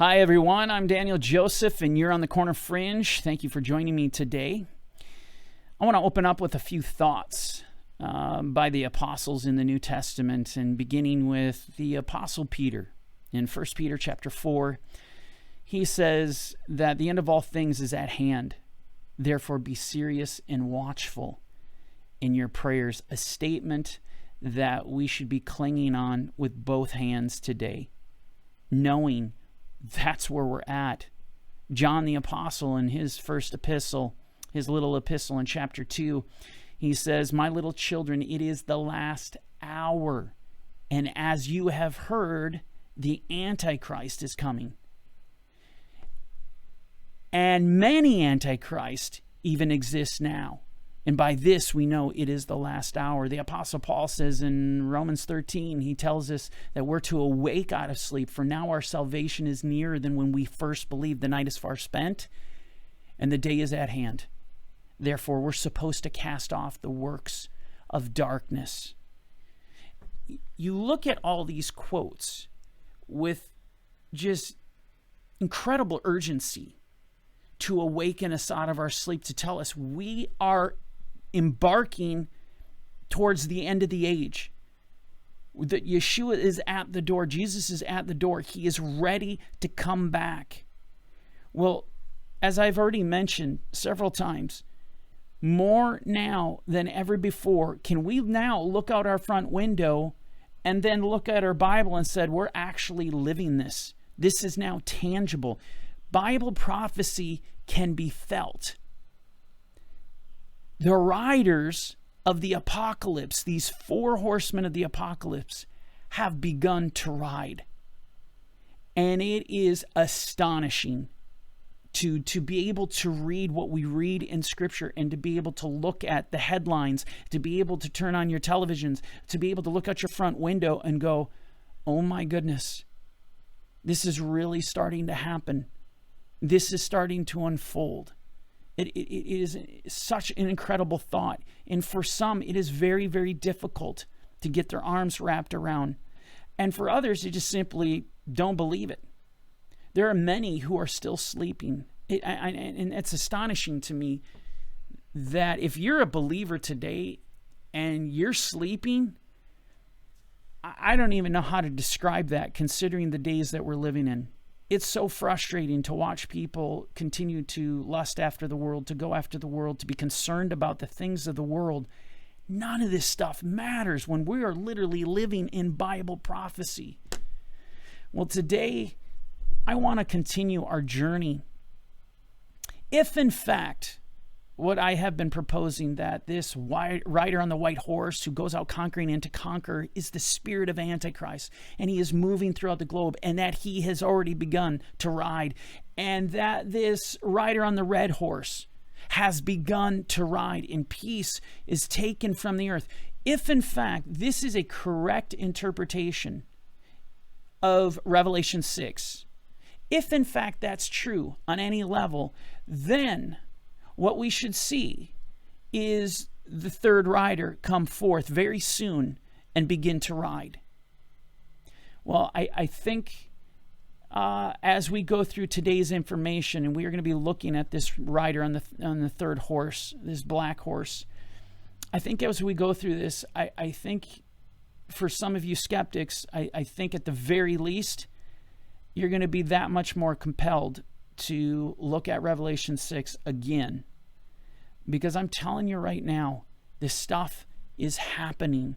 Hi, everyone. I'm Daniel Joseph, and you're on the Corner Fringe. Thank you for joining me today. I want to open up with a few thoughts by the apostles in the New Testament, and beginning with the Apostle Peter. In 1 Peter chapter 4, he says that the end of all things is at hand. Therefore, be serious and watchful in your prayers, a statement that we should be clinging on with both hands today, knowing that's where we're at. John the Apostle, in his first epistle, his little epistle in chapter 2, he says, "My little children, it is the last hour. And as you have heard, the Antichrist is coming. And many Antichrists even exist now. And by this we know it is the last hour." The Apostle Paul says in Romans 13, he tells us that we're to awake out of sleep, for now our salvation is nearer than when we first believed. The night is far spent, and the day is at hand. Therefore, we're supposed to cast off the works of darkness. You look at all these quotes with just incredible urgency to awaken us out of our sleep, to tell us we are embarking towards the end of the age. That Yeshua is at the door. Jesus is at the door. He is ready to come back. Well, as I've already mentioned several times, more now than ever before, can we now look out our front window and then look at our Bible and said, we're actually living this. This is now tangible. Bible prophecy can be felt. The riders of the apocalypse, these four horsemen of the apocalypse, have begun to ride. And it is astonishing to be able to read what we read in Scripture, and to be able to look at the headlines, to be able to turn on your televisions, to be able to look out your front window and go, oh my goodness, this is really starting to happen. This is starting to unfold. It is such an incredible thought. And for some, it is very, very difficult to get their arms wrapped around. And for others, they just simply don't believe it. There are many who are still sleeping. And it's astonishing to me that if you're a believer today and you're sleeping, I don't even know how to describe that, considering the days that we're living in. It's so frustrating to watch people continue to lust after the world, to go after the world, to be concerned about the things of the world. None of this stuff matters when we are literally living in Bible prophecy. Well, today, I want to continue our journey. If, in fact, what I have been proposing, that this rider on the white horse who goes out conquering and to conquer is the spirit of Antichrist, and he is moving throughout the globe, and that he has already begun to ride, and that this rider on the red horse has begun to ride, and peace is taken from the earth. If, in fact, this is a correct interpretation of Revelation 6, if, in fact, that's true on any level, then what we should see is the third rider come forth very soon and begin to ride. Well, I think as we go through today's information, and we are going to be looking at this rider on the third horse, this black horse, I think as we go through this, I think for some of you skeptics, I think at the very least, you're going to be that much more compelled to look at Revelation 6 again. Because I'm telling you right now, this stuff is happening.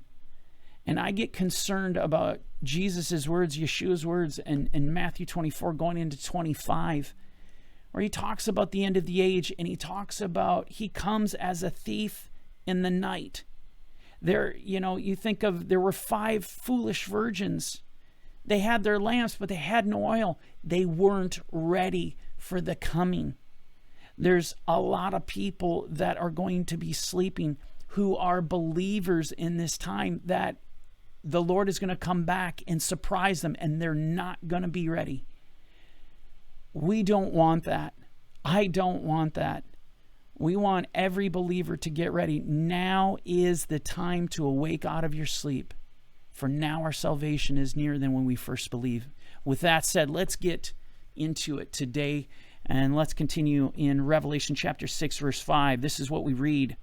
And I get concerned about Jesus' words, Yeshua's words, in Matthew 24 going into 25, where he talks about the end of the age, and he talks about he comes as a thief in the night. You think of, there were 5 foolish virgins. They had their lamps, but they had no oil. They weren't ready for the coming. There's a lot of people that are going to be sleeping who are believers in this time, that the Lord is going to come back and surprise them, and they're not going to be ready. We don't want that. I don't want that. We want every believer to get ready. Now is the time to awake out of your sleep, for now our salvation is nearer than when we first believed. With that said, let's get into it today. And let's continue in Revelation chapter 6, verse 5. This is what we read.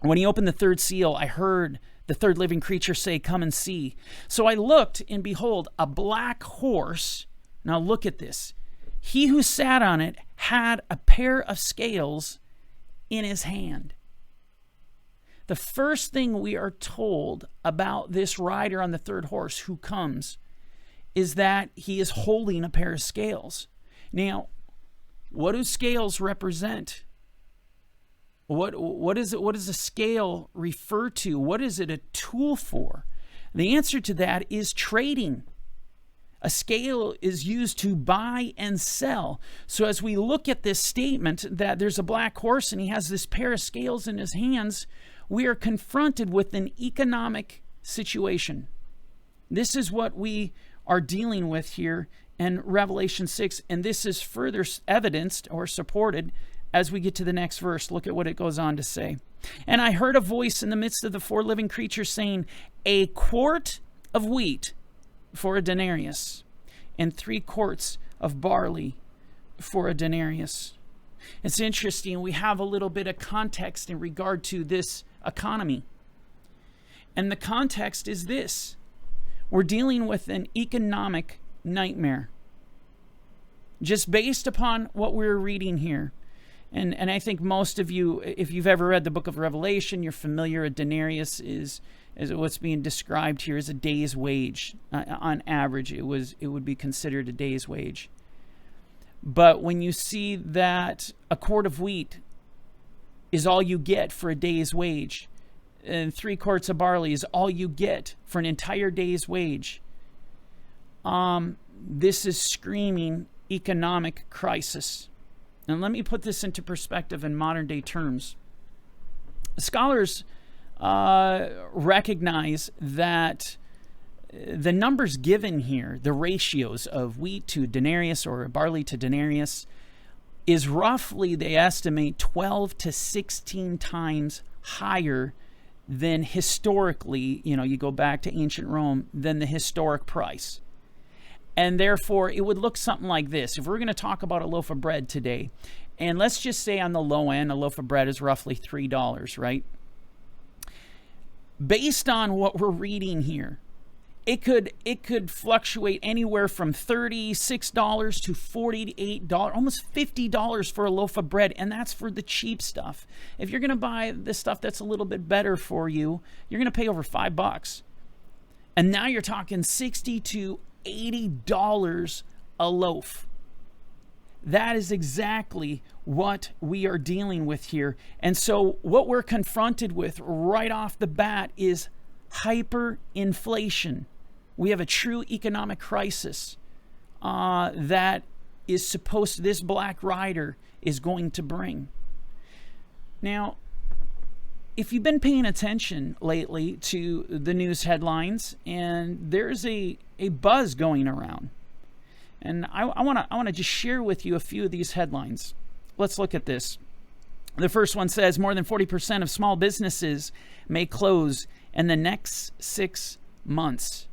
When he opened the third seal, I heard the third living creature say, "Come and see." So I looked, and behold, a black horse. Now look at this. He who sat on it had a pair of scales in his hand. The first thing we are told about this rider on the third horse who comes is that he is holding a pair of scales. Now, what do scales represent? What does a scale refer to? What is it a tool for? The answer to that is trading. A scale is used to buy and sell. So as we look at this statement that there's a black horse and he has this pair of scales in his hands, we are confronted with an economic situation. This is what we are dealing with here in Revelation 6, and this is further evidenced or supported as we get to the next verse. Look at what it goes on to say. And I heard a voice in the midst of the four living creatures saying, "A quart of wheat for a denarius, and 3 quarts of barley for a denarius." It's interesting. We have a little bit of context in regard to this economy. And the context is this. We're dealing with an economic nightmare. Just based upon what we're reading here. And I think most of you, if you've ever read the book of Revelation, you're familiar. A denarius is what's being described here as a day's wage. On average, it would be considered a day's wage. But when you see that a quart of wheat is all you get for a day's wage, and 3 quarts of barley is all you get for an entire day's wage, this is screaming economic crisis. And let me put this into perspective in modern day terms. Scholars recognize that the numbers given here, the ratios of wheat to denarius or barley to denarius, is roughly, they estimate, 12 to 16 times higher than historically, you go back to ancient Rome, than the historic price. And therefore, it would look something like this. If we're going to talk about a loaf of bread today, and let's just say on the low end, a loaf of bread is roughly $3, right? Based on what we're reading here, it could fluctuate anywhere from $36 to $48, almost $50 for a loaf of bread, and that's for the cheap stuff. If you're going to buy the stuff that's a little bit better for you, you're going to pay over $5. And now you're talking $60 to $80 a loaf. That is exactly what we are dealing with here. And so what we're confronted with right off the bat is hyperinflation. We have a true economic crisis that is supposed, this black rider is going to bring. Now, if you've been paying attention lately to the news headlines, and there's a buzz going around, and I want to just share with you a few of these headlines. Let's look at this. The first one says more than 40% of small businesses may close in the next 6 months.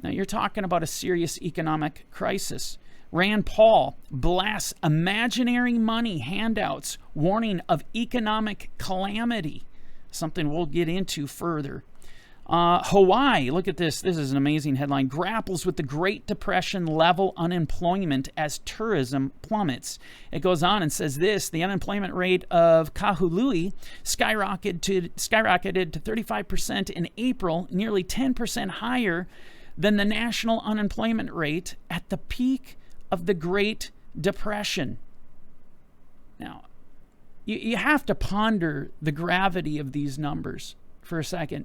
Now you're talking about a serious economic crisis. Rand Paul blasts imaginary money handouts, warning of economic calamity. Something we'll get into further. Hawaii, look at this. This is an amazing headline. Grapples with the Great Depression level unemployment as tourism plummets. It goes on and says this: the unemployment rate of Kahului skyrocketed to 35% in April, nearly 10% higher than the national unemployment rate at the peak of the Great Depression. Now, you have to ponder the gravity of these numbers for a second.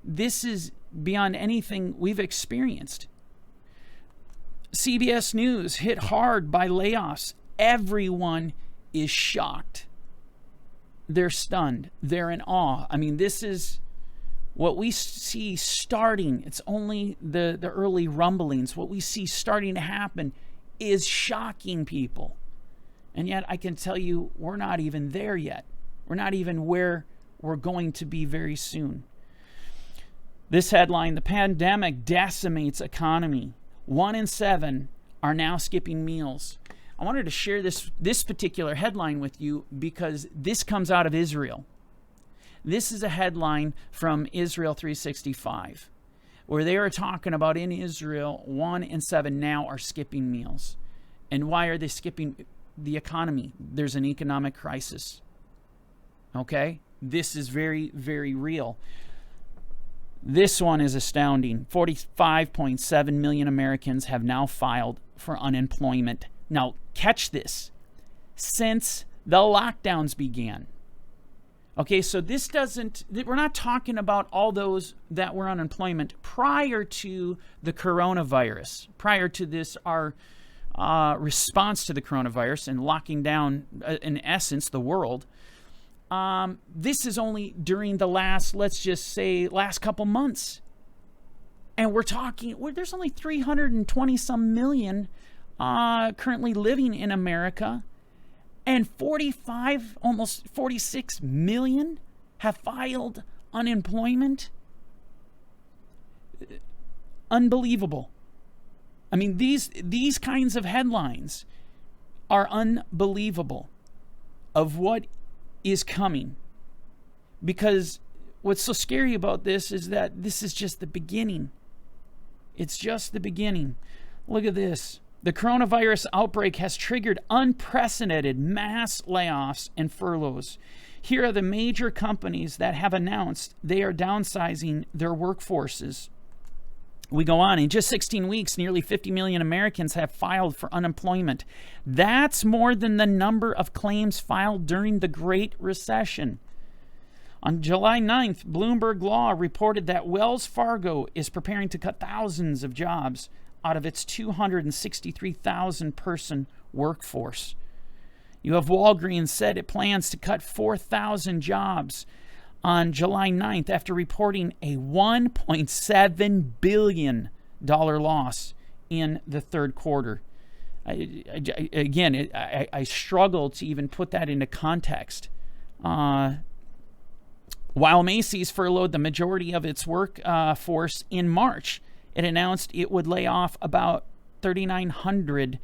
This is beyond anything we've experienced. CBS News hit hard by layoffs. Everyone is shocked. They're stunned. They're in awe. I mean, this is what we see starting. It's only the early rumblings. What we see starting to happen is shocking people. And yet I can tell you we're not even there yet. We're not even where we're going to be very soon. This headline: the pandemic decimates economy. 1 in 7 are now skipping meals. I wanted to share this particular headline with you because this comes out of Israel. This is a headline from Israel 365, where they are talking about in Israel, 1 in 7 now are skipping meals. And why are they skipping? The economy. There's an economic crisis. Okay? This is very, very real. This one is astounding. 45.7 million Americans have now filed for unemployment. Now, catch this. Since the lockdowns began. Okay, so this doesn't, we're not talking about all those that were unemployment prior to the coronavirus. Prior to this, our response to the coronavirus and locking down, in essence, the world. This is only during the last, let's just say, last couple months. And we're talking, there's only 320 some million currently living in America. And 45, almost 46 million have filed unemployment. Unbelievable. I mean, these kinds of headlines are unbelievable of what is coming. Because what's so scary about this is that this is just the beginning. It's just the beginning. Look at this. The coronavirus outbreak has triggered unprecedented mass layoffs and furloughs. Here are the major companies that have announced they are downsizing their workforces. We go on. In just 16 weeks, nearly 50 million Americans have filed for unemployment. That's more than the number of claims filed during the Great Recession. On July 9th, Bloomberg Law reported that Wells Fargo is preparing to cut thousands of jobs out of its 263,000 person workforce. You have Walgreens said it plans to cut 4,000 jobs on July 9th after reporting a $1.7 billion loss in the third quarter. I struggle to even put that into context. While Macy's furloughed the majority of its workforce in March, it announced it would lay off about 3,900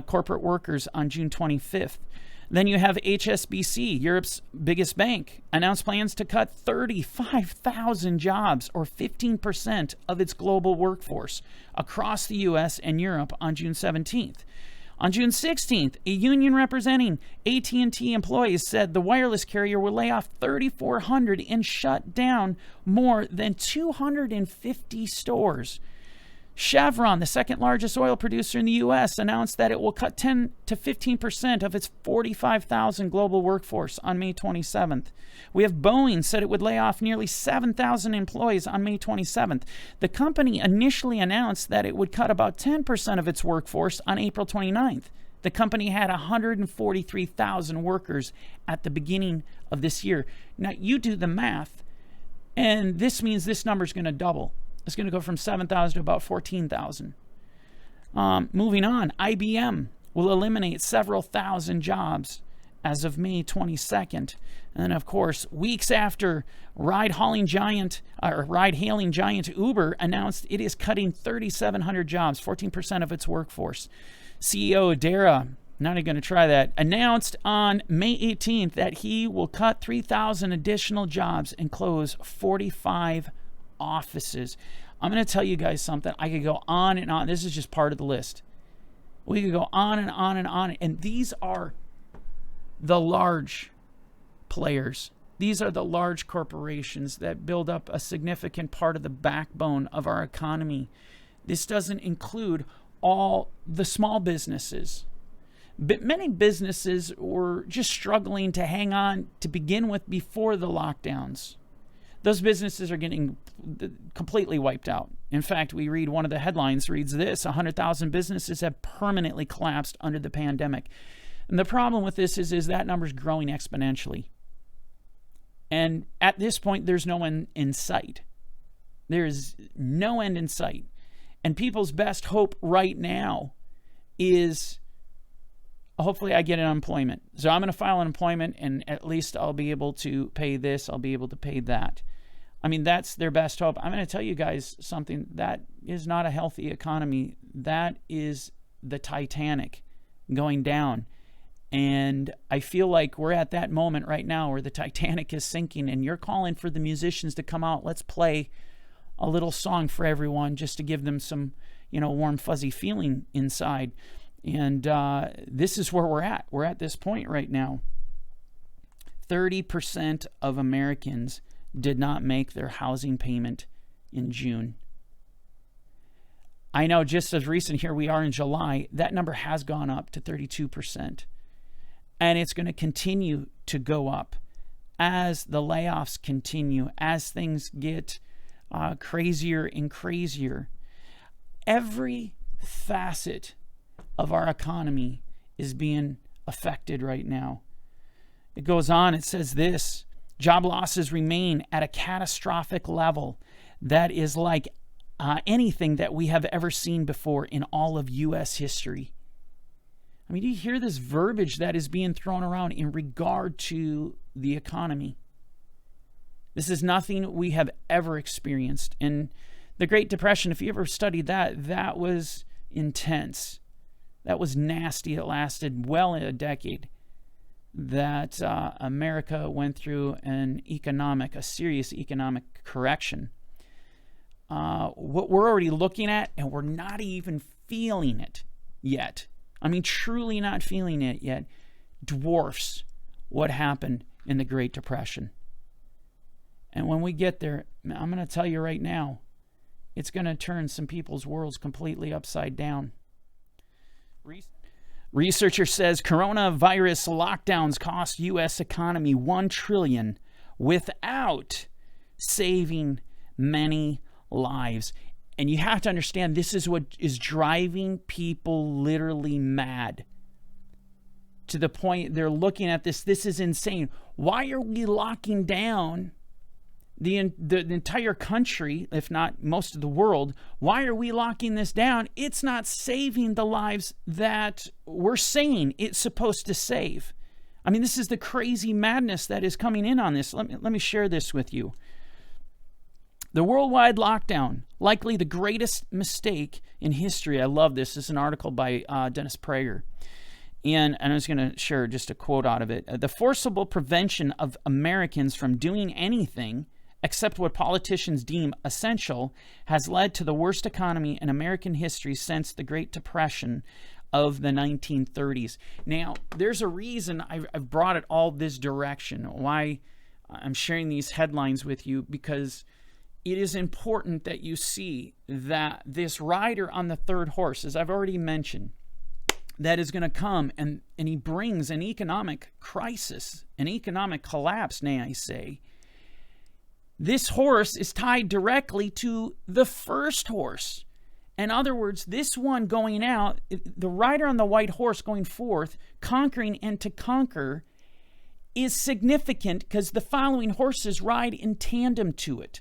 corporate workers on June 25th. Then you have HSBC, Europe's biggest bank, announced plans to cut 35,000 jobs, or 15% of its global workforce, across the U.S. and Europe on June 17th. On June 16th, a union representing AT&T employees said the wireless carrier will lay off 3,400 and shut down more than 250 stores. Chevron, the second largest oil producer in the U.S., announced that it will cut 10 to 15% of its 45,000 global workforce on May 27th. We have Boeing said it would lay off nearly 7,000 employees on May 27th. The company initially announced that it would cut about 10% of its workforce on April 29th. The company had 143,000 workers at the beginning of this year. Now, you do the math, and this means this number is going to double. It's going to go from 7,000 to about 14,000. Moving on, IBM will eliminate several thousand jobs as of May 22nd. And then, of course, weeks after ride-hailing giant Uber announced it is cutting 3,700 jobs, 14% of its workforce. CEO Dara, not even going to try that, announced on May 18th that he will cut 3,000 additional jobs and close 45 offices. I'm going to tell you guys something. I could go on and on. This is just part of the list. We could go on and on and on. And these are the large players. These are the large corporations that build up a significant part of the backbone of our economy. This doesn't include all the small businesses. But many businesses were just struggling to hang on to begin with before the lockdowns. Those businesses are getting completely wiped out. In fact, we read one of the headlines reads this: 100,000 businesses have permanently collapsed under the pandemic. And the problem with this is that number is growing exponentially. And at this point, there's no end in sight. There is no end in sight. And people's best hope right now is hopefully I get an unemployment. So I'm going to file unemployment and at least I'll be able to pay this, I'll be able to pay that. I mean, that's their best hope. I'm going to tell you guys something. That is not a healthy economy. That is the Titanic going down. And I feel like we're at that moment right now where the Titanic is sinking, and you're calling for the musicians to come out. Let's play a little song for everyone just to give them some, warm, fuzzy feeling inside. And this is where we're at. We're at this point right now. 30% of Americans did not make their housing payment in June. I know just as recent, here we are in July, that number has gone up to 32%. And it's going to continue to go up as the layoffs continue, as things get crazier and crazier. Every facet of our economy is being affected right now. It goes on, it says this: job losses remain at a catastrophic level that is like anything that we have ever seen before in all of U.S. history. I mean, do you hear this verbiage that is being thrown around in regard to the economy? This is nothing we have ever experienced. And the Great Depression, if you ever studied that, that was intense. That was nasty. It lasted well a decade. That America went through a serious economic correction. What we're already looking at, and we're not even feeling it yet. I mean, truly not feeling it yet, dwarfs what happened in the Great Depression. And when we get there, I'm going to tell you right now, it's going to turn some people's worlds completely upside down. Researcher says coronavirus lockdowns cost U.S. economy $1 trillion without saving many lives. And you have to understand, this is what is driving people literally mad. To the point they're looking at this is insane. Why are we locking down the entire country, if not most of the world? Why are we locking this down? It's not saving the lives that we're saying it's supposed to save. I mean, this is the crazy madness that is coming in on this. Let me share this with you. The worldwide lockdown, likely the greatest mistake in history. I love this. This is an article by Dennis Prager. And I was going to share just a quote out of it. The forcible prevention of Americans from doing anything except what politicians deem essential has led to the worst economy in American history since the Great Depression of the 1930s. Now, there's a reason I've brought it all this direction, why I'm sharing these headlines with you, because it is important that you see that this rider on the third horse, as I've already mentioned, that is going to come and he brings an economic crisis, an economic collapse, may I say. This horse is tied directly to the first horse. In other words, this one going out, the rider on the white horse going forth, conquering and to conquer, is significant because the following horses ride in tandem to it.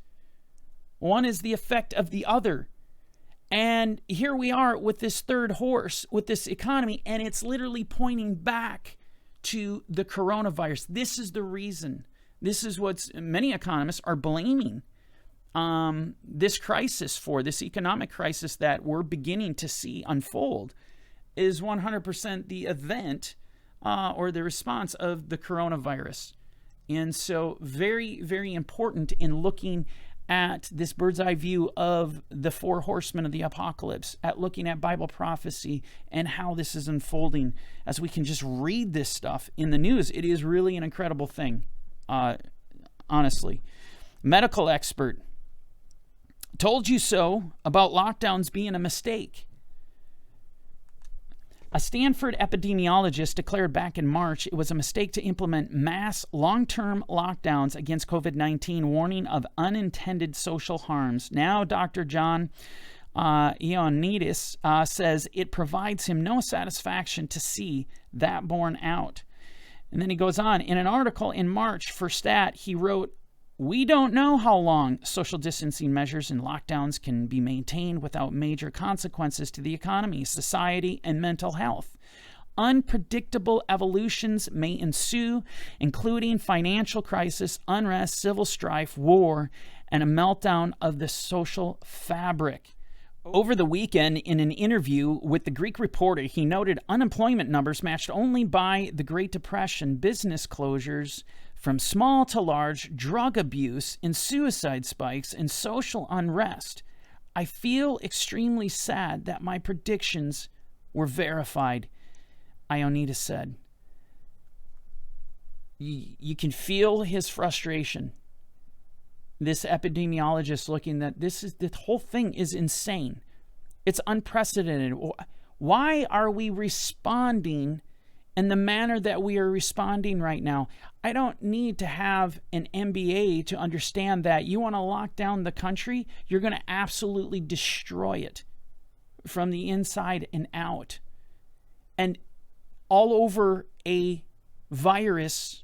One is the effect of the other. And here we are with this third horse, with this economy, and it's literally pointing back to the coronavirus. This is the reason. This is what many economists are blaming this crisis for, this economic crisis that we're beginning to see unfold, is 100% the event or the response of the coronavirus. And so very, very important in looking at this bird's eye view of the four horsemen of the apocalypse, at looking at Bible prophecy and how this is unfolding. As we can just read this stuff in the news, it is really an incredible thing, honestly. Medical expert: told you so about lockdowns being a mistake. A Stanford epidemiologist declared back in March it was a mistake to implement mass long-term lockdowns against COVID-19, warning of unintended social harms. Now, Dr. John Ioannidis says it provides him no satisfaction to see that borne out. And then he goes on. In an article in March for Stat, he wrote, "We don't know how long social distancing measures and lockdowns can be maintained without major consequences to the economy, society, and mental health. Unpredictable evolutions may ensue, including financial crisis, unrest, civil strife, war, and a meltdown of the social fabric. Over the weekend, in an interview with the Greek Reporter, he noted unemployment numbers matched only by the Great Depression, business closures from small to large, drug abuse, and suicide spikes, and social unrest. I feel extremely sad that my predictions were verified, Ioannidis said. You can feel his frustration. This epidemiologist looking that the whole thing is insane. It's unprecedented. Why are we responding in the manner that we are responding right now? I don't need to have an MBA to understand that you want to lock down the country, you're going to absolutely destroy it from the inside and out. And all over a virus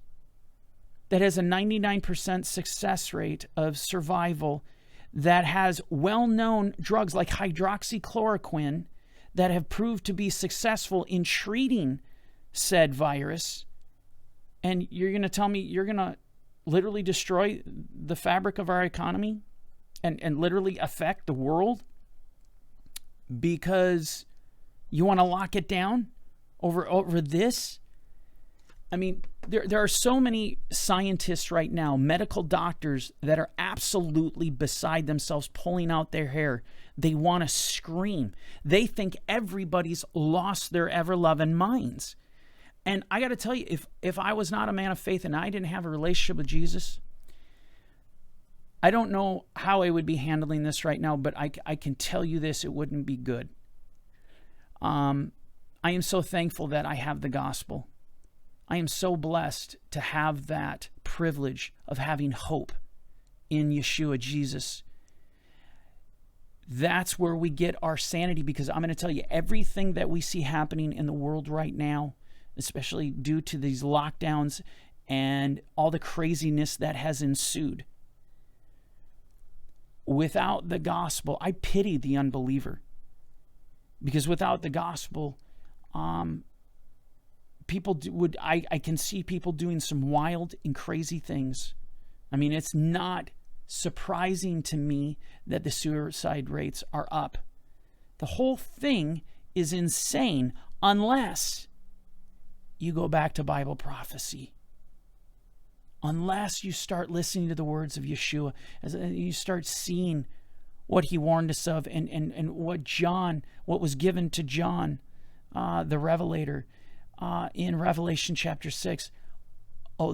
that has a 99% success rate of survival, that has well-known drugs like hydroxychloroquine that have proved to be successful in treating said virus, and you're going to tell me you're going to literally destroy the fabric of our economy and literally affect the world because you want to lock it down over this? I mean, there are so many scientists right now, medical doctors, that are absolutely beside themselves, pulling out their hair. They want to scream. They think everybody's lost their ever-loving minds. And I got to tell you, if I was not a man of faith and I didn't have a relationship with Jesus, I don't know how I would be handling this right now, but I can tell you this, it wouldn't be good. I am so thankful that I have the gospel. I am so blessed to have that privilege of having hope in Yeshua, Jesus. That's where we get our sanity, because I'm going to tell you, everything that we see happening in the world right now, especially due to these lockdowns and all the craziness that has ensued, without the gospel, I pity the unbeliever. Because without the gospel, I can see people doing some wild and crazy things. I mean, it's not surprising to me that the suicide rates are up. The whole thing is insane unless you go back to Bible prophecy. Unless you start listening to the words of Yeshua, as you start seeing what he warned us of, and what was given to John, the Revelator, in Revelation chapter 6,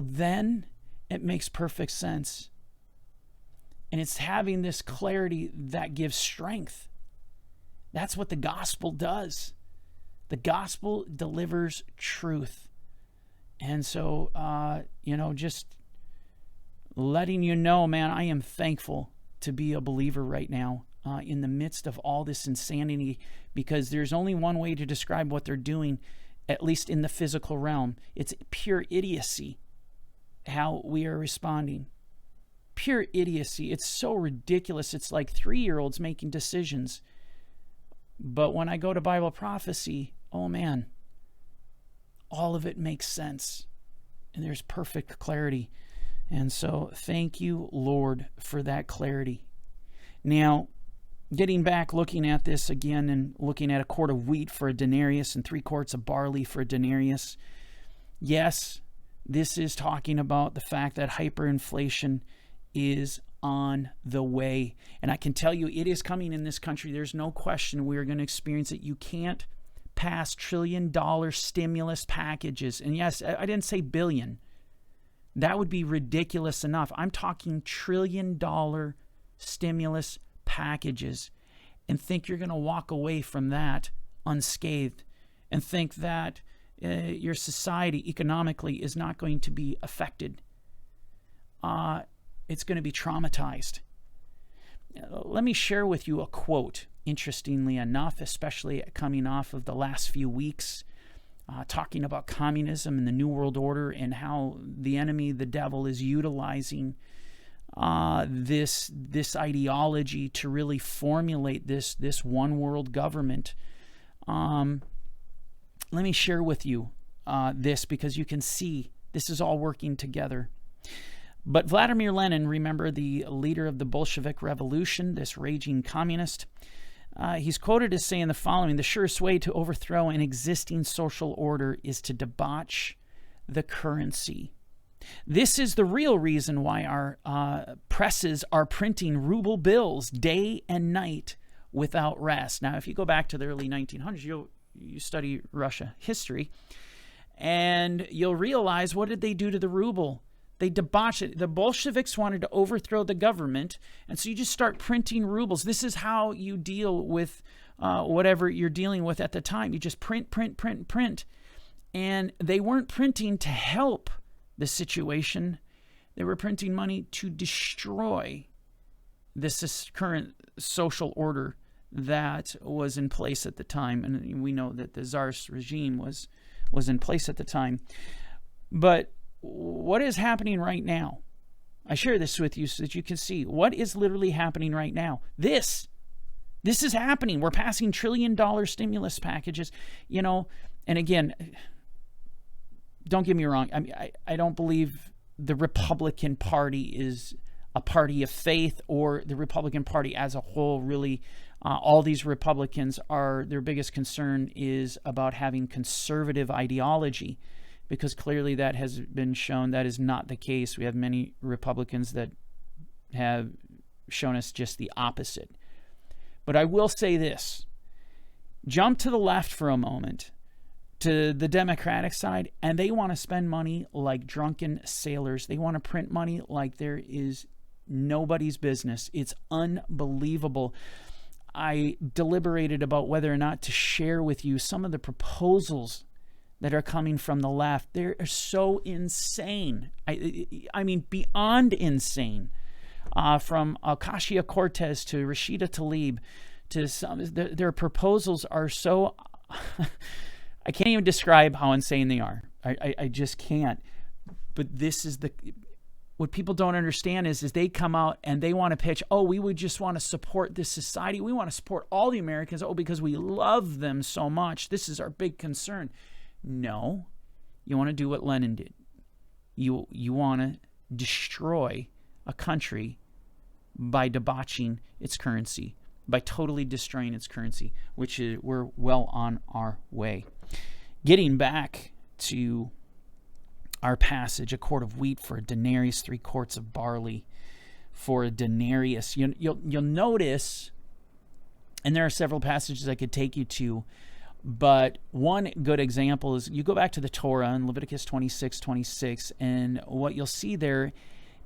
then it makes perfect sense. And it's having this clarity that gives strength. That's what the gospel does. The gospel delivers truth. And so, just letting you know, man, I am thankful to be a believer right now in the midst of all this insanity, because there's only one way to describe what they're doing, at least in the physical realm. It's pure idiocy, how we are responding. Pure idiocy. It's so ridiculous. It's like 3-year-olds making decisions. But when I go to Bible prophecy, oh man, all of it makes sense. And there's perfect clarity. And so thank you, Lord, for that clarity. Now, getting back, looking at this again, and looking at a quart of wheat for a denarius and 3 quarts of barley for a denarius. Yes, this is talking about the fact that hyperinflation is on the way. And I can tell you, it is coming in this country. There's no question we're going to experience it. You can't pass $1 trillion stimulus packages. And yes, I didn't say billion. That would be ridiculous enough. I'm talking $1 trillion stimulus packages, and think you're going to walk away from that unscathed, and think that your society economically is not going to be affected. It's going to be traumatized. Let me share with you a quote, interestingly enough, especially coming off of the last few weeks, talking about communism and the New World Order, and how the enemy, the devil, is utilizing this ideology to really formulate this one world government. Let me share with you this, because you can see this is all working together. But Vladimir Lenin, remember, the leader of the Bolshevik Revolution, this raging communist, he's quoted as saying the following: the surest way to overthrow an existing social order is to debauch the currency. This is the real reason why our presses are printing ruble bills day and night without rest. Now, if you go back to the early 1900s, you study Russia history, and you'll realize, what did they do to the ruble? They debauched it. The Bolsheviks wanted to overthrow the government, and so you just start printing rubles. This is how you deal with whatever you're dealing with at the time. You just print, print, print, print. And they weren't printing to help the situation. They were printing money to destroy this current social order that was in place at the time. And we know that the Tsarist regime was in place at the time. But what is happening right now? I share this with you so that you can see what is literally happening right now. This is happening. We're passing $1 trillion stimulus packages, and again, don't get me wrong. I don't believe the Republican Party is a party of faith, or the Republican Party as a whole. Really, all these Republicans their biggest concern is about having conservative ideology, because clearly that has been shown that is not the case. We have many Republicans that have shown us just the opposite. But I will say this: jump to the left for a moment, to the Democratic side, and they want to spend money like drunken sailors. They want to print money like there is nobody's business. It's unbelievable. I deliberated about whether or not to share with you some of the proposals that are coming from the left. They're so insane. I mean, beyond insane. From Ocasio-Cortez to Rashida Tlaib to some, their proposals are so... I can't even describe how insane they are. I just can't. But this is what people don't understand is they come out and they want to pitch, we would just want to support this society. We want to support all the Americans, because we love them so much. This is our big concern. No, you want to do what Lenin did. You want to destroy a country by debauching its currency, by totally destroying its currency, which we're well on our way. Getting back to our passage, a quart of wheat for a denarius, 3 quarts of barley for a denarius. You'll notice, and there are several passages I could take you to, but one good example is you go back to the Torah in Leviticus 26:26, and what you'll see there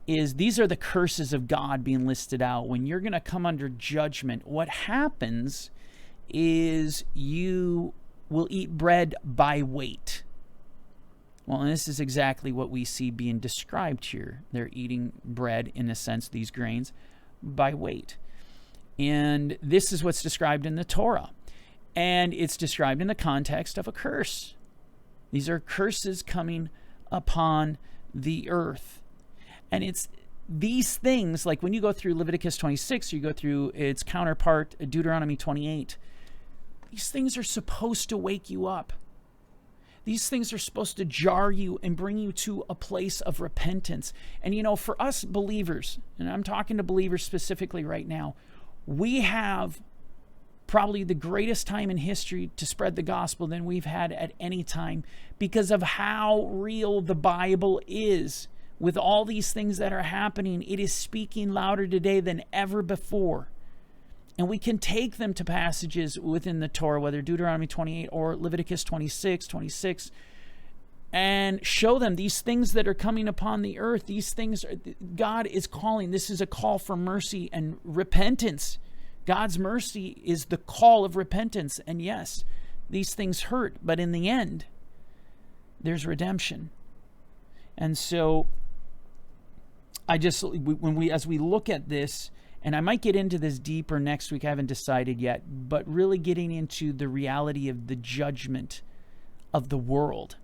is these are the curses of God being listed out. When you're going to come under judgment, what happens is you will eat bread by weight. Well, and this is exactly what we see being described here. They're eating bread, in a sense, these grains, by weight. And this is what's described in the Torah. And it's described in the context of a curse. These are curses coming upon the earth. And it's these things, like when you go through Leviticus 26, you go through its counterpart, Deuteronomy 28, these things are supposed to wake you up. These things are supposed to jar you and bring you to a place of repentance. And for us believers, and I'm talking to believers specifically right now, we have probably the greatest time in history to spread the gospel than we've had at any time, because of how real the Bible is. With all these things that are happening, it is speaking louder today than ever before. And we can take them to passages within the Torah, whether Deuteronomy 28 or Leviticus 26, and show them these things that are coming upon the earth. These things God is calling. This is a call for mercy and repentance. God's mercy is the call of repentance. And yes, these things hurt, but in the end, there's redemption. And so as we look at this, and I might get into this deeper next week, I haven't decided yet, but really getting into the reality of the judgment of the world.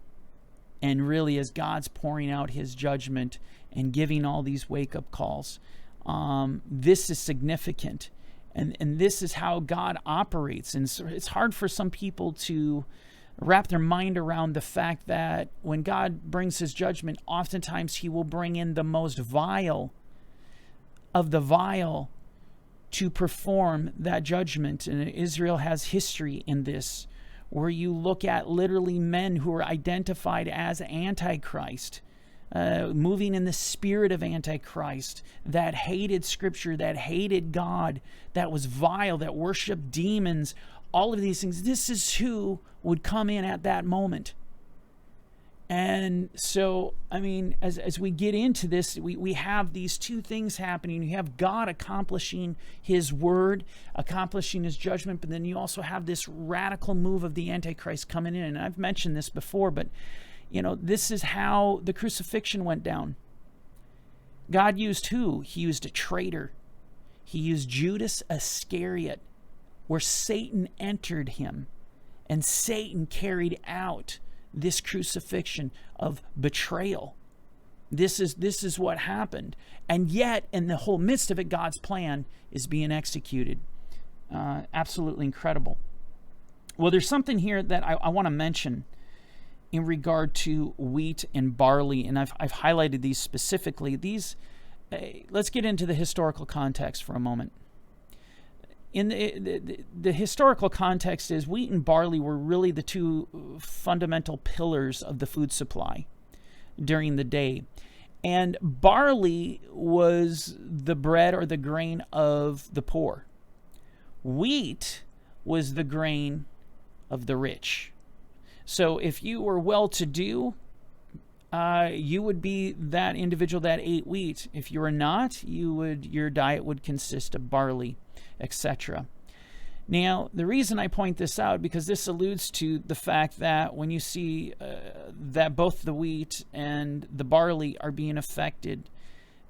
And really, as God's pouring out his judgment and giving all these wake-up calls, this is significant. And this is how God operates. And so it's hard for some people to wrap their mind around the fact that when God brings his judgment, oftentimes he will bring in the most vile of the vile to perform that judgment. And Israel has history in this, where you look at literally men who are identified as Antichrist, moving in the spirit of Antichrist, that hated Scripture, that hated God, that was vile, that worshiped demons, all of these things. This is who would come in at that moment. And so, I mean, as we get into this, we have these two things happening. You have God accomplishing his word, accomplishing his judgment, but then you also have this radical move of the Antichrist coming in. And I've mentioned this before, but, you know, this is how the crucifixion went down. God used who? He used a traitor. He used Judas Iscariot, where Satan entered him, and Satan carried out this crucifixion of betrayal. This is what happened. And yet, in the whole midst of it, God's plan is being executed. Absolutely incredible. Well, there's something here that I want to mention in regard to wheat and barley, and I've highlighted these specifically. Let's get into the historical context for a moment. In the historical context is wheat and barley were really the two fundamental pillars of the food supply during the day. And barley was the bread or the grain of the poor. Wheat was the grain of the rich. So if you were well-to-do, you would be that individual that ate wheat. If you were not, your diet would consist of barley, etc. Now, the reason I point this out, because this alludes to the fact that when you see that both the wheat and the barley are being affected,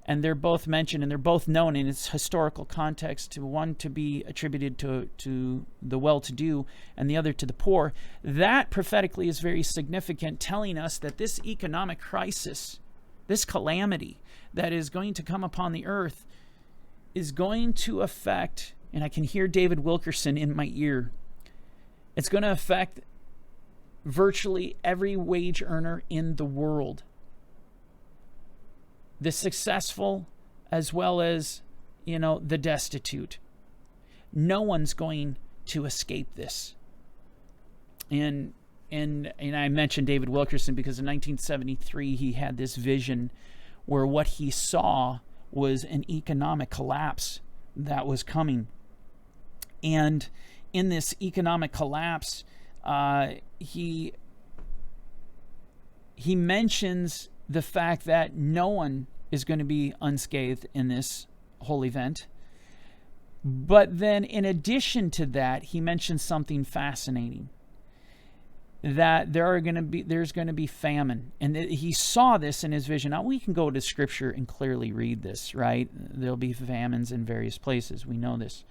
and they're both mentioned and they're both known in its historical context, to one to be attributed to the well-to-do and the other to the poor, that prophetically is very significant, telling us that this economic crisis, this calamity that is going to come upon the earth, is going to affect, and I can hear David Wilkerson in my ear, it's going to affect virtually every wage earner in the world. The successful as well as, the destitute. No one's going to escape this. And I mentioned David Wilkerson because in 1973 he had this vision where what he saw was an economic collapse that was coming. And in this economic collapse, he mentions the fact that no one is going to be unscathed in this whole event. But then in addition to that, he mentions something fascinating, that there's going to be famine. And he saw this in his vision. Now, we can go to Scripture and clearly read this, right? There'll be famines in various places. We know this.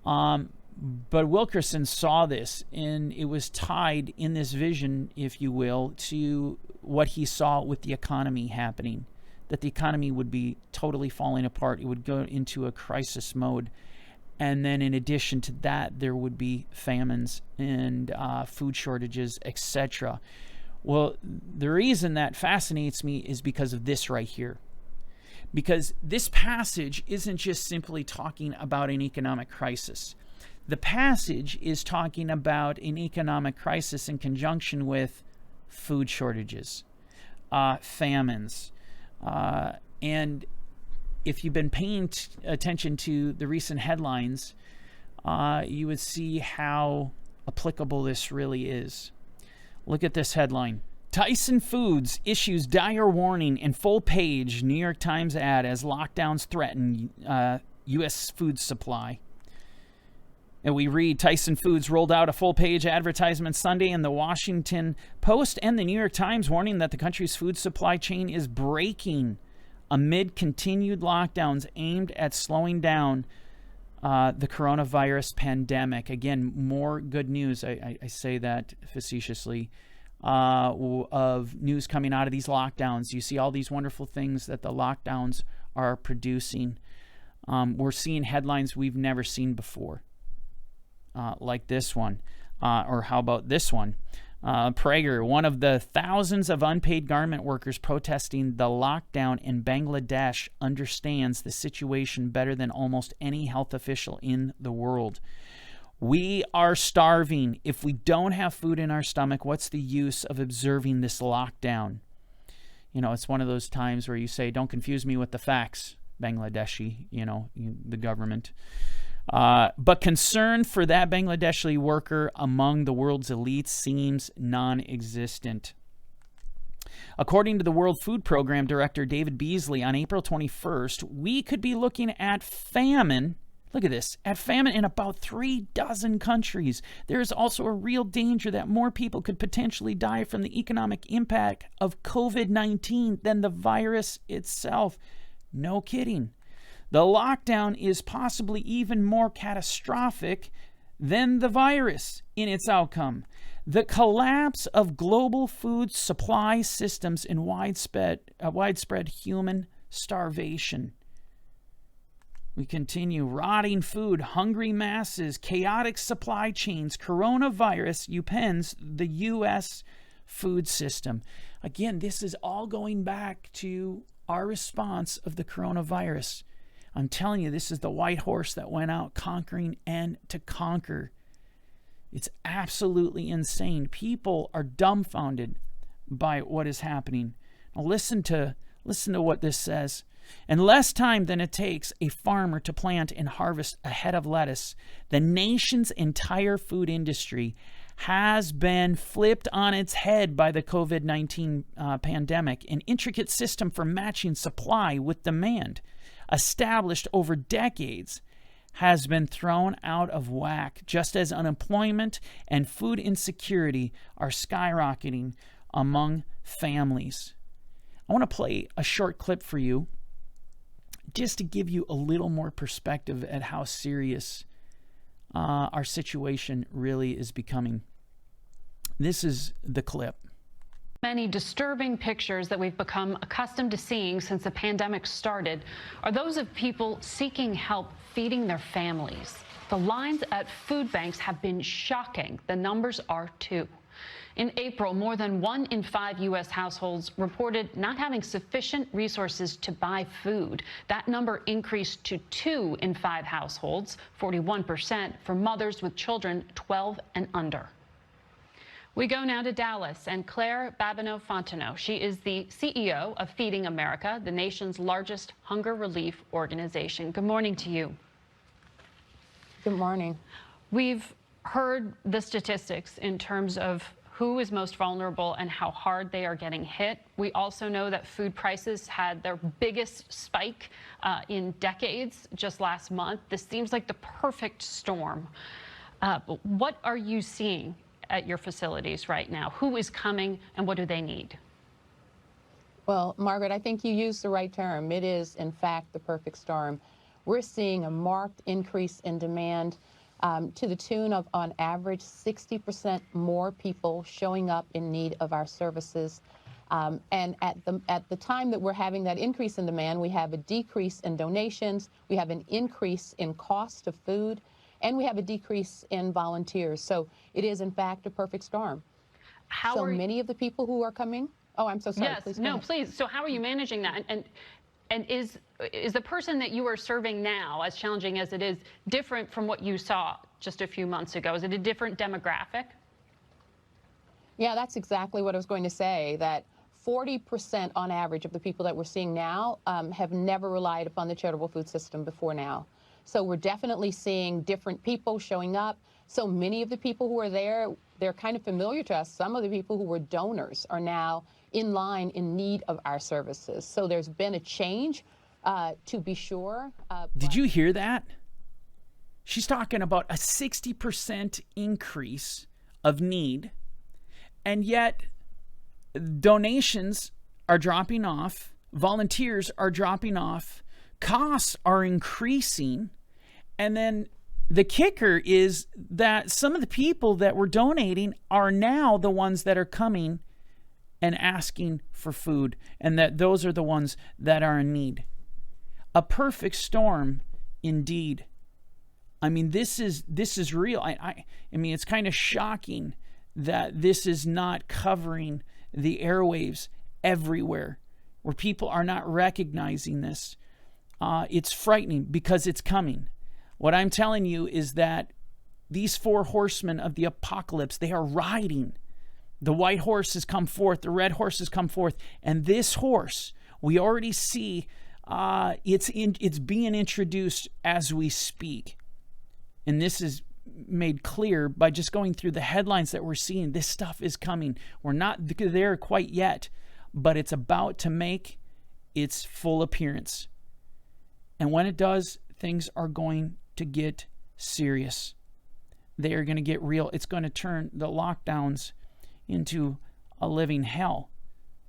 But Wilkerson saw this, and it was tied in this vision, if you will, to what he saw with the economy happening, that the economy would be totally falling apart. It would go into a crisis mode. And then in addition to that, there would be famines and food shortages, etc. Well, the reason that fascinates me is because of this right here. Because this passage isn't just simply talking about an economic crisis. The passage is talking about an economic crisis in conjunction with food shortages, famines. And if you've been paying attention to the recent headlines, you would see how applicable this really is. Look at this headline. Tyson Foods issues dire warning in full-page New York Times ad as lockdowns threaten U.S. food supply. And we read, Tyson Foods rolled out a full-page advertisement Sunday in the Washington Post and the New York Times, warning that the country's food supply chain is breaking amid continued lockdowns aimed at slowing down the coronavirus pandemic. Again, more good news, I say that facetiously, of news coming out of these lockdowns. You see all these wonderful things that the lockdowns are producing. We're seeing headlines we've never seen before. Like this one, or how about this one? Prager, one of the thousands of unpaid garment workers protesting the lockdown in Bangladesh, understands the situation better than almost any health official in the world. We are starving. If we don't have food in our stomach, what's the use of observing this lockdown? You know, it's one of those times where you say, don't confuse me with the facts, Bangladeshi, the government. But concern for that Bangladeshi worker among the world's elites seems non-existent. According to the World Food Program Director David Beasley, on April 21st, we could be looking at famine. Look at this, at famine in about 36 countries. There is also a real danger that more people could potentially die from the economic impact of COVID-19 than the virus itself. No kidding. The lockdown is possibly even more catastrophic than the virus in its outcome. The collapse of global food supply systems and widespread human starvation. We continue. Rotting food, hungry masses, chaotic supply chains, coronavirus upends the U.S. food system. Again, this is all going back to our response of the coronavirus. I'm telling you, this is the white horse that went out conquering and to conquer. It's absolutely insane. People are dumbfounded by what is happening. Now listen to what this says. In less time than it takes a farmer to plant and harvest a head of lettuce, the nation's entire food industry has been flipped on its head by the COVID-19 pandemic. An intricate system for matching supply with demand, established over decades, has been thrown out of whack, just as unemployment and food insecurity are skyrocketing among families. I want to play a short clip for you just to give you a little more perspective at how serious our situation really is becoming. This is the clip. Many disturbing pictures that we've become accustomed to seeing since the pandemic started are those of people seeking help feeding their families. The lines at food banks have been shocking. The numbers are too. In April, more than 1 in 5 U.S. households reported not having sufficient resources to buy food. That number increased to 2 in 5 households, 41%, for mothers with children 12 and under. We go now to Dallas and Claire Babineau-Fontenot. She is the CEO of Feeding America, the nation's largest hunger relief organization. Good morning to you. Good morning. We've heard the statistics in terms of who is most vulnerable and how hard they are getting hit. We also know that food prices had their biggest spike in decades just last month. This seems like the perfect storm. What are you seeing at your facilities right now? Who is coming and what do they need? Well, Margaret, I think you used the right term. It is, in fact, the perfect storm. We're seeing a marked increase in demand to the tune of, on average, 60% more people showing up in need of our services. And at the time that we're having that increase in demand, we have a decrease in donations, we have an increase in cost of food, and we have a decrease in volunteers. So it is, in fact, a perfect storm. So many of the people who are coming, oh, I'm so sorry. Yes, please no, please. So how are you managing that? And is the person that you are serving now, as challenging as it is, different from what you saw just a few months ago? Is it a different demographic? Yeah, that's exactly what I was going to say, that 40% on average of the people that we're seeing now have never relied upon the charitable food system before now. So we're definitely seeing different people showing up. So many of the people who are there, they're kind of familiar to us. Some of the people who were donors are now in line in need of our services. So there's been a change, to be sure. Did you hear that? She's talking about a 60% increase of need, and yet donations are dropping off, volunteers are dropping off, costs are increasing, and then the kicker is that some of the people that were donating are now the ones that are coming and asking for food, and that those are the ones that are in need. A perfect storm indeed. I mean, this is real. I mean, it's kind of shocking that this is not covering the airwaves everywhere, where people are not recognizing this. It's frightening because it's coming. What I'm telling you is that these four horsemen of the apocalypse, they are riding. The white horse has come forth, the red horse has come forth, and this horse, we already see it's being introduced as we speak. And this is made clear by just going through the headlines that we're seeing. This stuff is coming. We're not there quite yet, but it's about to make its full appearance. And when it does, things are going to get serious. They are going to get real. It's going to turn the lockdowns into a living hell,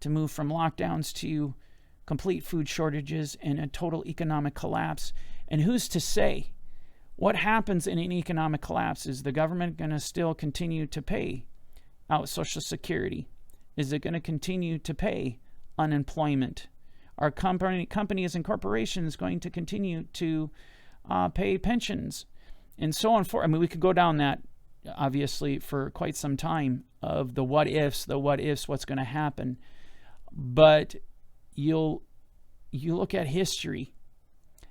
to move from lockdowns to complete food shortages and a total economic collapse. And who's to say what happens in an economic collapse? Is the government going to still continue to pay out Social Security? Is it going to continue to pay unemployment? Are companies and corporations going to continue to pay pensions? And so on forth. I mean, we could go down that, obviously, for quite some time of the what ifs, what's going to happen. But you look at history,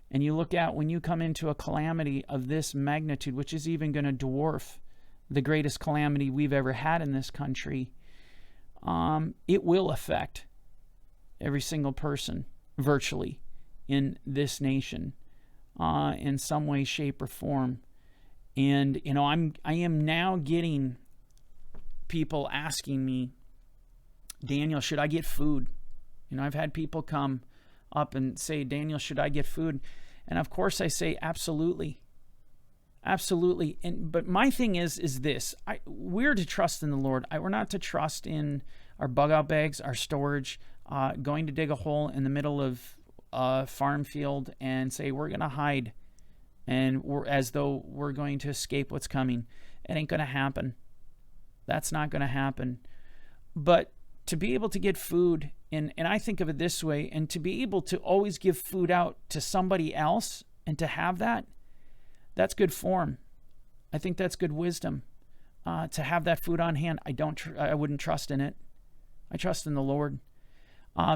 and you look at when you come into a calamity of this magnitude, which is even going to dwarf the greatest calamity we've ever had in this country, it will affect every single person virtually in this nation in some way, shape, or form. And I am now getting people asking me, Daniel, should I get food? I've had people come up and say, Daniel, should I get food? And of course I say, absolutely. Absolutely. But my thing is this. We're to trust in the Lord. We're not to trust in our bug out bags, our storage, going to dig a hole in the middle of a farm field and say, we're going to hide. And as though we're going to escape what's coming. It ain't going to happen. That's not going to happen. But to be able to get food, and I think of it this way, and to be able to always give food out to somebody else and to have that's good form. I think that's good wisdom. To have that food on hand, I wouldn't trust in it. I trust in the Lord.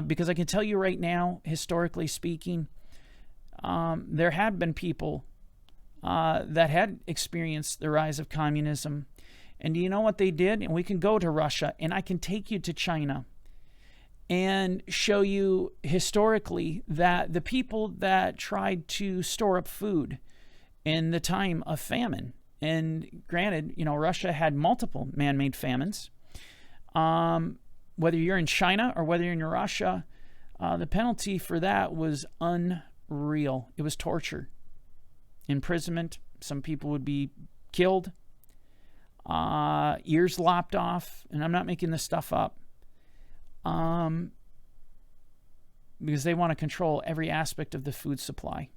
Because I can tell you right now, historically speaking, there had been people that had experienced the rise of communism. And do you know what they did? And we can go to Russia, and I can take you to China and show you historically that the people that tried to store up food in the time of famine, and granted, Russia had multiple man-made famines. Whether you're in China or whether you're in Russia, the penalty for that was unreal. It was torture. Imprisonment. Some people would be killed, ears lopped off, and I'm not making this stuff up, because they want to control every aspect of the food supply,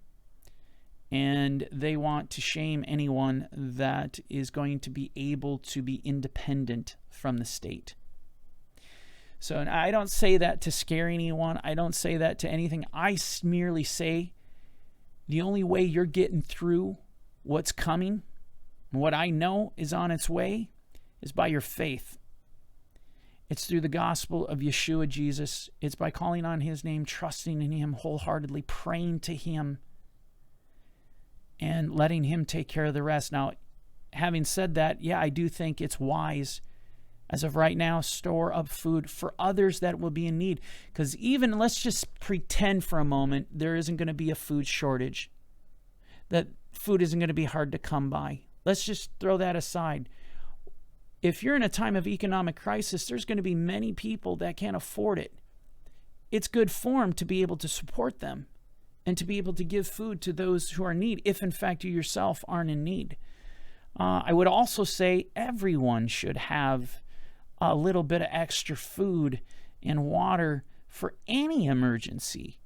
and they want to shame anyone that is going to be able to be independent from the state. So, and I don't say that to scare anyone. I don't say that to anything. I merely say the only way you're getting through what's coming, what I know is on its way, is by your faith. It's through the gospel of Yeshua Jesus. It's by calling on his name, trusting in him wholeheartedly, praying to him, and letting him take care of the rest. Now, having said that, yeah, I do think it's wise, as of right now, store up food for others that will be in need. Because even, let's just pretend for a moment, there isn't going to be a food shortage, that food isn't going to be hard to come by. Let's just throw that aside. If you're in a time of economic crisis, there's going to be many people that can't afford it. It's good form to be able to support them and to be able to give food to those who are in need, if in fact you yourself aren't in need. I would also say everyone should have a little bit of extra food and water for any emergency.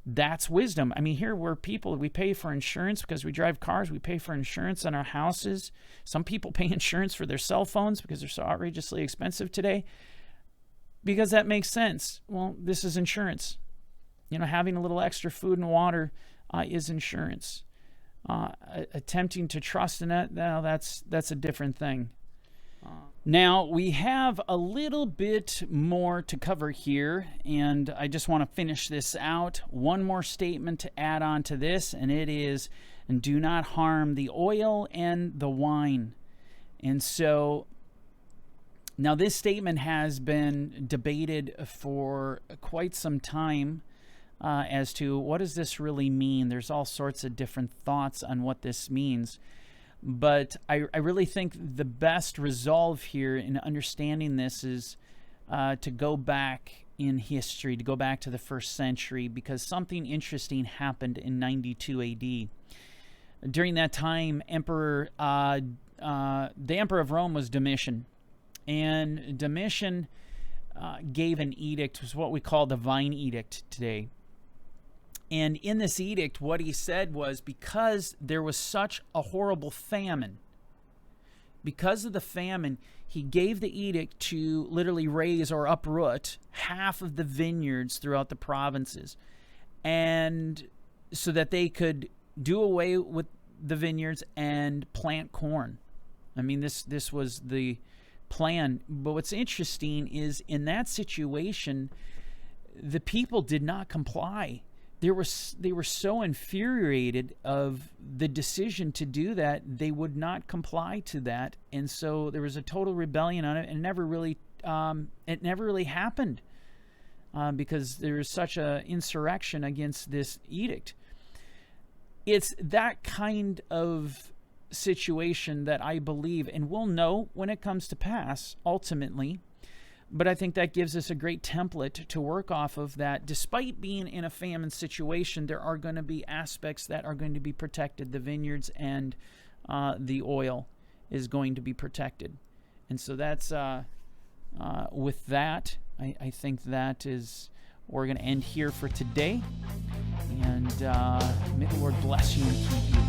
That's wisdom. I mean, here we're people, we pay for insurance because we drive cars. We pay for insurance on our houses. Some people pay insurance for their cell phones because they're so outrageously expensive today. Because that makes sense. Well, this is insurance. Having a little extra food and water is insurance. Attempting to trust in it, now that's a different thing. Now, we have a little bit more to cover here, and I just want to finish this out. One more statement to add on to this, and it is, and do not harm the oil and the wine. And so, now this statement has been debated for quite some time as to what does this really mean. There's all sorts of different thoughts on what this means. But I really think the best resolve here in understanding this is to go back in history, to go back to the 1st century, because something interesting happened in 92 AD. During that time, the Emperor of Rome was Domitian. And Domitian gave an edict, it was what we call the Vine Edict today. And in this edict, what he said was, because there was such a horrible famine, because of the famine, he gave the edict to literally raise or uproot half of the vineyards throughout the provinces, and so that they could do away with the vineyards and plant corn. I mean, this was the plan. But what's interesting is, in that situation, the people did not comply. They were so infuriated of the decision to do that, they would not comply to that, and so there was a total rebellion on it, and it never really happened because there was such an insurrection against this edict. It's that kind of situation that I believe, and we'll know when it comes to pass ultimately. But I think that gives us a great template to work off of, that despite being in a famine situation, there are going to be aspects that are going to be protected. The vineyards and the oil is going to be protected. And so that's, with that, I think that is, we're going to end here for today. And may the Lord bless you and keep you.